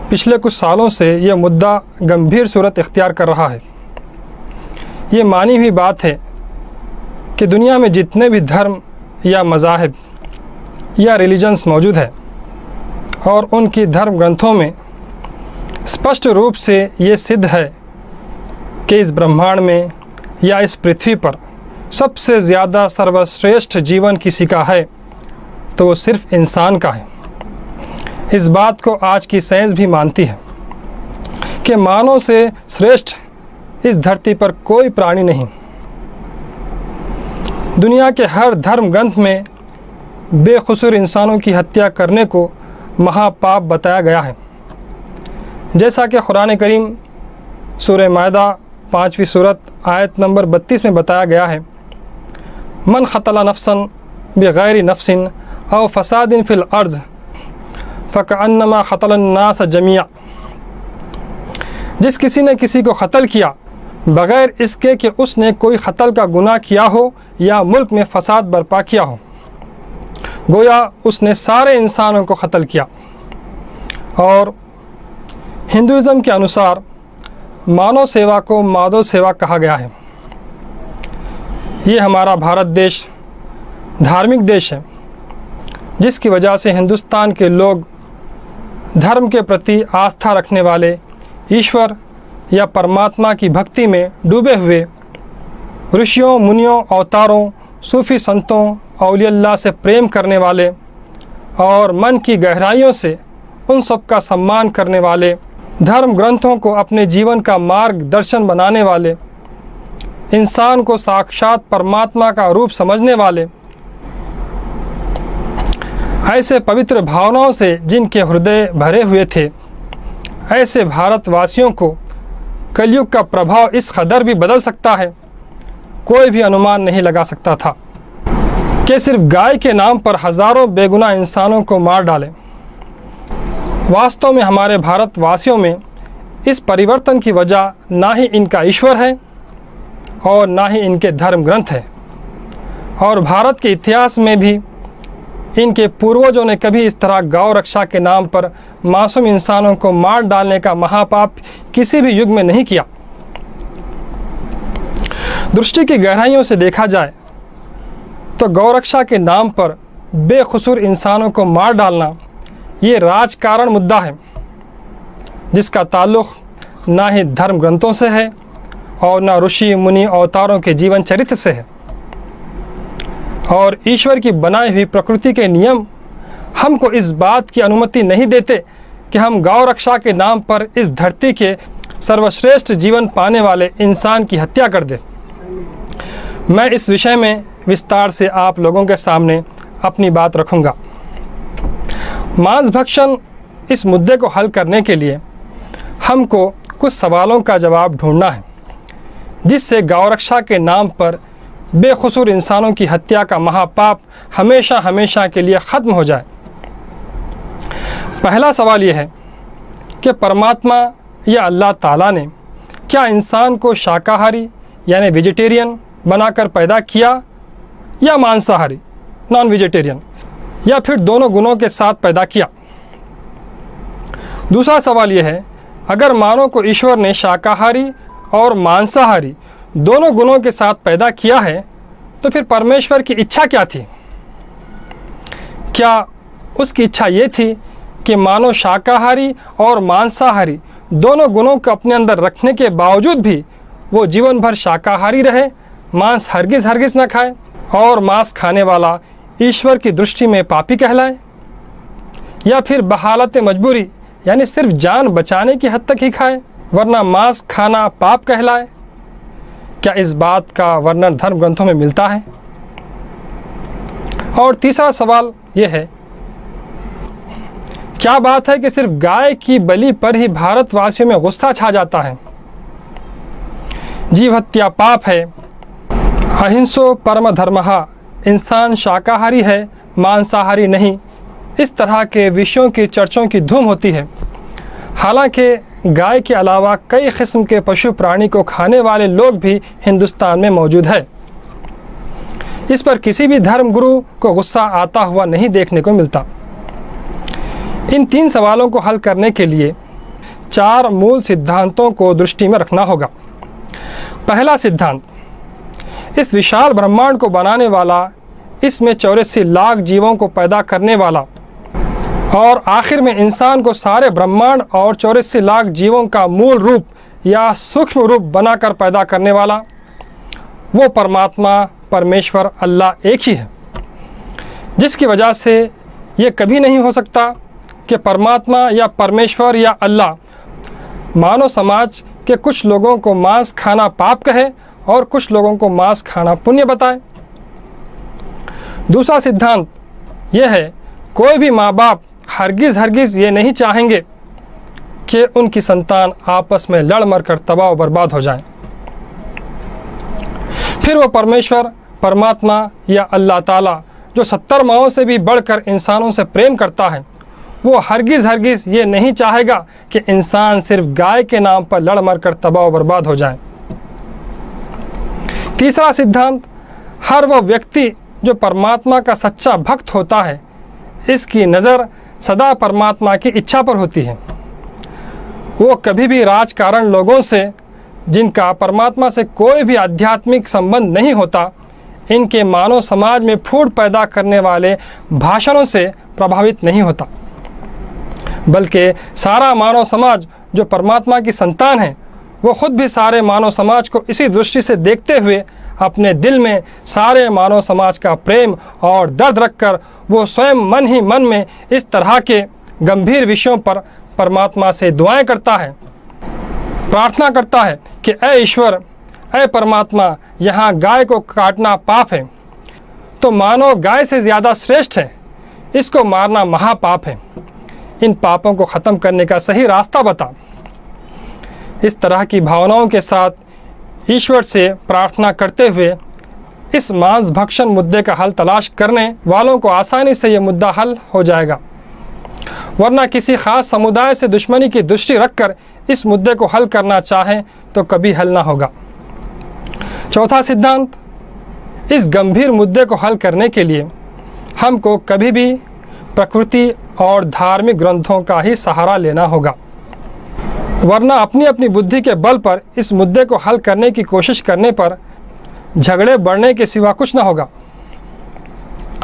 पिछले कुछ सालों से यह मुद्दा गंभीर सूरत इख्तियार कर रहा है। ये मानी हुई बात है कि दुनिया में जितने भी धर्म या मज़ाहिब या रिलीजन्स मौजूद है और उनकी धर्म ग्रंथों में स्पष्ट रूप से ये सिद्ध है कि इस ब्रह्मांड में या इस पृथ्वी पर सबसे ज़्यादा सर्वश्रेष्ठ जीवन किसी का है तो वो सिर्फ इंसान का है। इस बात को आज की साइंस भी मानती है कि मानव से श्रेष्ठ इस धरती पर कोई प्राणी नहीं। दुनिया के हर धर्म ग्रंथ में बेकसूर इंसानों की हत्या करने को महापाप बताया गया है। जैसा कि कुरान करीम सूरह मायदा 5वीं सूरत आयत नंबर 32 में बताया गया है, मन क़तला नफ्सन बिगैर नफ्सिन औ फसादिन फिल अर्ज़ फ़कअन्नमा क़तलन नास जमीआ। जिस किसी ने किसी को क़त्ल किया बग़ैर इसके कि उसने कोई क़त्ल का गुनाह किया हो या मुल्क में फ़साद बर्पा किया हो, गोया उसने सारे इंसानों को क़त्ल किया। और हिंदुज़म के अनुसार मानव सेवा को माधव सेवा कहा गया है। ये हमारा भारत देश धार्मिक देश है, जिसकी वजह से हिंदुस्तान के लोग धर्म के प्रति आस्था रखने वाले, ईश्वर या परमात्मा की भक्ति में डूबे हुए ऋषियों, मुनियों, अवतारों, सूफ़ी संतों, औलिया से प्रेम करने वाले और मन की गहराइयों से उन सब का सम्मान करने वाले, धर्म ग्रंथों को अपने जीवन का मार्गदर्शन बनाने वाले, इंसान को साक्षात परमात्मा का रूप समझने वाले, ऐसे पवित्र भावनाओं से जिनके हृदय भरे हुए थे, ऐसे भारतवासियों को कलयुग का प्रभाव इस कदर भी बदल सकता है, कोई भी अनुमान नहीं लगा सकता था कि सिर्फ गाय के नाम पर हज़ारों बेगुनाह इंसानों को मार डालें। वास्तव में हमारे भारतवासियों में इस परिवर्तन की वजह ना ही इनका ईश्वर है और ना ही इनके धर्म ग्रंथ है, और भारत के इतिहास में भी इनके पूर्वजों ने कभी इस तरह गौ रक्षा के नाम पर मासूम इंसानों को मार डालने का महापाप किसी भी युग में नहीं किया। दृष्टि की गहराइयों से देखा जाए तो गौ रक्षा के नाम पर बेकसूर इंसानों को मार डालना ये राजकारण मुद्दा है, जिसका ताल्लुक़ ना ही धर्म ग्रंथों से है और ना ऋषि मुनि अवतारों के जीवन चरित्र से है। और ईश्वर की बनाई हुई प्रकृति के नियम हमको इस बात की अनुमति नहीं देते कि हम गौ रक्षा के नाम पर इस धरती के सर्वश्रेष्ठ जीवन पाने वाले इंसान की हत्या कर दें। मैं इस विषय में विस्तार से आप लोगों के सामने अपनी बात रखूँगा। मांस भक्षण इस मुद्दे को हल करने के लिए हमको कुछ सवालों का जवाब ढूंढना है, जिससे गौ रक्षा के नाम पर बेकसूर इंसानों की हत्या का महापाप हमेशा हमेशा के लिए ख़त्म हो जाए। पहला सवाल यह है कि परमात्मा या अल्लाह ताला ने क्या इंसान को शाकाहारी यानी वेजिटेरियन बनाकर पैदा किया या मांसाहारी नॉन वेजिटेरियन, या फिर दोनों गुणों के साथ पैदा किया। दूसरा सवाल यह है, अगर मानव को ईश्वर ने शाकाहारी और मांसाहारी दोनों गुणों के साथ पैदा किया है तो फिर परमेश्वर की इच्छा क्या थी? क्या उसकी इच्छा ये थी कि मानव शाकाहारी और मांसाहारी दोनों गुणों को अपने अंदर रखने के बावजूद भी वो जीवन भर शाकाहारी रहे, मांस हरगिज़ न खाए, और मांस खाने वाला ईश्वर की दृष्टि में पापी कहलाए? या फिर बहालत मजबूरी यानी सिर्फ जान बचाने की हद तक ही खाए वरना मांस खाना पाप कहलाए? क्या इस बात का वर्णन धर्म ग्रंथों में मिलता है? और तीसरा सवाल यह है, क्या बात है कि सिर्फ गाय की बलि पर ही भारतवासियों में गुस्सा छा जाता है? जीव हत्या पाप है, अहिंसो परम धर्मः, इंसान शाकाहारी है मांसाहारी नहीं, इस तरह के विषयों की चर्चाओं की धूम होती है। हालांकि गाय के अलावा कई किस्म के पशु प्राणी को खाने वाले लोग भी हिंदुस्तान में मौजूद है। इस पर किसी भी धर्म गुरु को गुस्सा आता हुआ नहीं देखने को मिलता। इन तीन सवालों को हल करने के लिए 4 मूल सिद्धांतों को दृष्टि में रखना होगा। पहला सिद्धांत, इस विशाल ब्रह्मांड को बनाने वाला, इसमें 84 लाख जीवों को पैदा करने वाला और आखिर में इंसान को सारे ब्रह्मांड और 84 लाख जीवों का मूल रूप या सूक्ष्म रूप बनाकर पैदा करने वाला, वो परमात्मा, परमेश्वर अल्लाह एक ही है, जिसकी वजह से ये कभी नहीं हो सकता कि परमात्मा या परमेश्वर या अल्लाह मानव समाज के कुछ लोगों को मांस खाना पाप कहे और कुछ लोगों को मांस खाना पुण्य बताए। दूसरा सिद्धांत यह है, कोई भी माँ बाप हरगिज़ ये नहीं चाहेंगे कि उनकी संतान आपस में लड़ मर कर तबाह बर्बाद हो जाए। फिर वो परमेश्वर, परमात्मा या अल्लाह ताला जो 70 माओं से भी बढ़कर इंसानों से प्रेम करता है, वो हरगिज़ ये नहीं चाहेगा कि इंसान सिर्फ गाय के नाम पर लड़ मर कर तबाह बर्बाद हो जाए। तीसरा सिद्धांत, हर वह व्यक्ति जो परमात्मा का सच्चा भक्त होता है, इसकी नज़र सदा परमात्मा की इच्छा पर होती है। वो कभी भी राजकारण लोगों से, जिनका परमात्मा से कोई भी आध्यात्मिक संबंध नहीं होता, इनके मानव समाज में फूट पैदा करने वाले भाषणों से प्रभावित नहीं होता, बल्कि सारा मानव समाज जो परमात्मा की संतान है, वो खुद भी सारे मानव समाज को इसी दृष्टि से देखते हुए अपने दिल में सारे मानव समाज का प्रेम और दर्द रखकर वो स्वयं मन ही मन में इस तरह के गंभीर विषयों पर परमात्मा से दुआएं करता है, प्रार्थना करता है कि ऐ ईश्वर, ऐ परमात्मा, यहाँ गाय को काटना पाप है, तो मानव गाय से ज़्यादा श्रेष्ठ है, इसको मारना महापाप है, इन पापों को ख़त्म करने का सही रास्ता बता। इस तरह की भावनाओं के साथ ईश्वर से प्रार्थना करते हुए इस मांस भक्षण मुद्दे का हल तलाश करने वालों को आसानी से ये मुद्दा हल हो जाएगा, वरना किसी ख़ास समुदाय से दुश्मनी की दृष्टि रखकर इस मुद्दे को हल करना चाहें तो कभी हल ना होगा। चौथा सिद्धांत, इस गंभीर मुद्दे को हल करने के लिए हमको कभी भी प्रकृति और धार्मिक ग्रंथों का ही सहारा लेना होगा, वरना अपनी अपनी बुद्धि के बल पर इस मुद्दे को हल करने की कोशिश करने पर झगड़े बढ़ने के सिवा कुछ न होगा।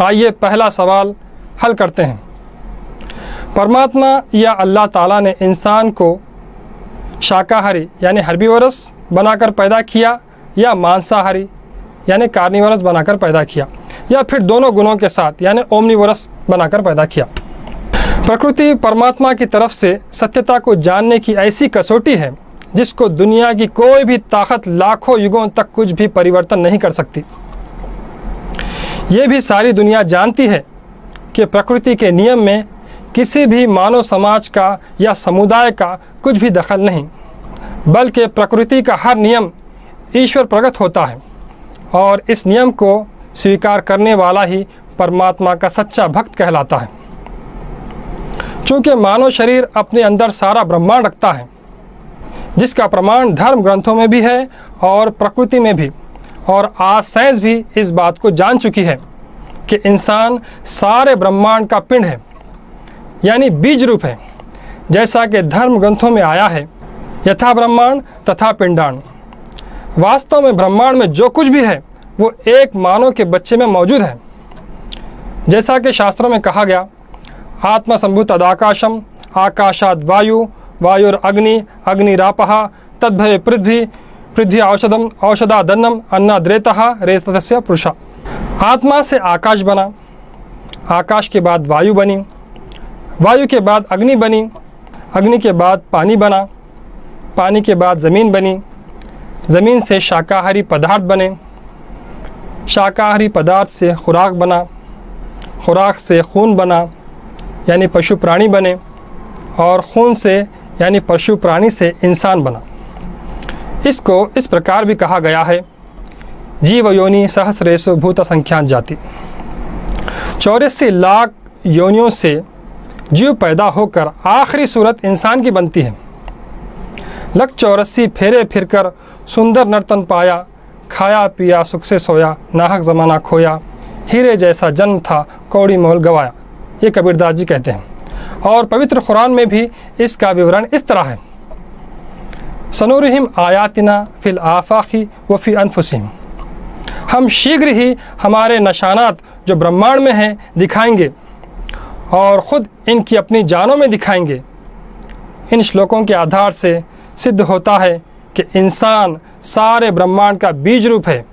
आइए पहला सवाल हल करते हैं। परमात्मा या अल्लाह ताला ने इंसान को शाकाहारी यानी हर्बीवोरस बनाकर पैदा किया या मांसाहारी यानी कार्निवोरस बनाकर पैदा किया, या फिर दोनों गुणों के साथ यानी ओमनिवोरस बनाकर पैदा किया? प्रकृति परमात्मा की तरफ से सत्यता को जानने की ऐसी कसौटी है जिसको दुनिया की कोई भी ताकत लाखों युगों तक कुछ भी परिवर्तन नहीं कर सकती। ये भी सारी दुनिया जानती है कि प्रकृति के नियम में किसी भी मानव समाज का या समुदाय का कुछ भी दखल नहीं, बल्कि प्रकृति का हर नियम ईश्वर प्रगट होता है और इस नियम को स्वीकार करने वाला ही परमात्मा का सच्चा भक्त कहलाता है। चूँकि मानव शरीर अपने अंदर सारा ब्रह्मांड रखता है, जिसका प्रमाण धर्म ग्रंथों में भी है और प्रकृति में भी, और आज साइंस भी इस बात को जान चुकी है कि इंसान सारे ब्रह्मांड का पिंड है यानी बीज रूप है। जैसा कि धर्म ग्रंथों में आया है, यथा ब्रह्मांड तथा पिंडांड। वास्तव में ब्रह्मांड में जो कुछ भी है वो एक मानव के बच्चे में मौजूद है। जैसा कि शास्त्रों में कहा गया, आत्मसंभूत तदाकाशम, आकाशाद वायु, वायुर अग्नि, अग्निरापः, तद्भवे पृथ्वी, पृथ्वी औषधम, औषधादन्नम, अन्नाद्रेतः, रेतस्य पुरुषा। आत्मा से आकाश बना, आकाश के बाद वायु बनी, वायु के बाद अग्नि बनी, अग्नि के बाद पानी बना, पानी के बाद ज़मीन बनी, ज़मीन से शाकाहारी पदार्थ बने, शाकाहारी पदार्थ से खुराक बना, खुराक से खून बना यानी पशु प्राणी बने, और खून से यानी पशु प्राणी से इंसान बना। इसको इस प्रकार भी कहा गया है, जीव योनि सहस्रेषु भूत संख्यान जाति। 84 लाख योनियों से जीव पैदा होकर आखिरी सूरत इंसान की बनती है। लग 84 फेरे फिरकर सुंदर नर्तन पाया, खाया पिया सुख से सोया, नाहक ज़माना खोया, हीरे जैसा जन्म था कौड़ी मोल गवाया। ये कबीरदास जी कहते हैं। और पवित्र कुरान में भी इसका विवरण इस तरह है, सनुरिहिम आयातिना फिल आफाकी व फी अनफुसिहिम, हम शीघ्र ही हमारे निशानात जो ब्रह्मांड में हैं दिखाएंगे और ख़ुद इनकी अपनी जानों में दिखाएंगे। इन श्लोकों के आधार से सिद्ध होता है कि इंसान सारे ब्रह्मांड का बीज रूप है